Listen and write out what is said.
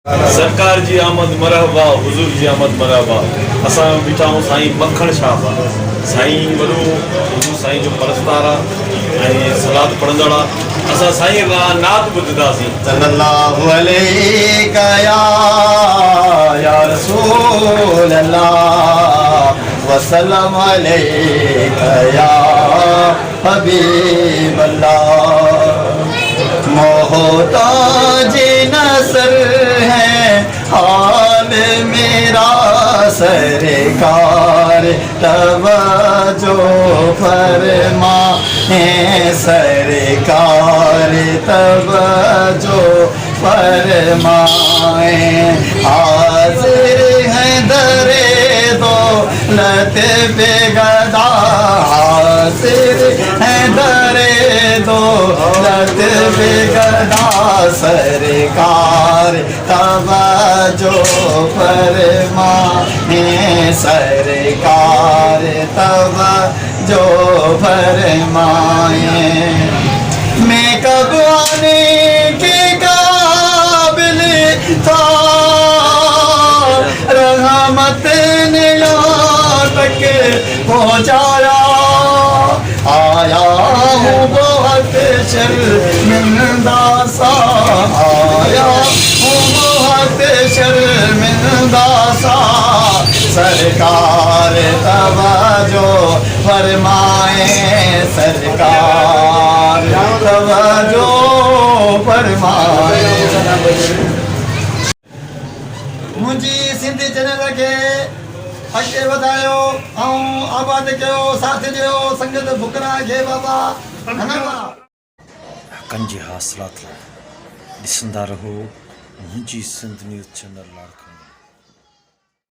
सरकार जी आमद मरहबा, हुजूर जी आमद मरहबा। असां बीठा आहियूं साईं मखण शाह साईं वॾो हुजूर साईं जो परस्तार आहे ऐं सलाद पढ़ंदड़ आहे। असां साईं खां नात ॿुधंदासीं। सल्लल्लाहु अलैका या रसूल अल्लाह वसल्लम अलैका या हबीब अल्लाह। मोहताज नसर है हाल मेरा सरकार, तवज्जो फरमा है सरकार, तवज्जो फरमाए। हाजिर है दरे दौलत बेगदा, हाजिर है दरे दौलत बेगदा सरकार, तवज्जो फरमाए सरकार, तवज्जो फरमाए। मैं कब आने के काबिल था, रहमत ने यहाँ तक पहुँचाया। आया हूँ बहुत शर्मिंदा सा, आया हूँ बहुत शर्मिंदा सा, सरकार तवज्जो फरमाए सरकार, तवज्जो फरमाए। मुंहिंजी सिंधी चैनल खे अॻिते वधायो ऐं आबाद कयो, साथ ॾियो संगत फुकरा खे बाबा हक़नि जी हासिलात लाइ ॾिसंदा रहो मुंहिंजी सिंध न्यूज़ चैनल लाड़कानी।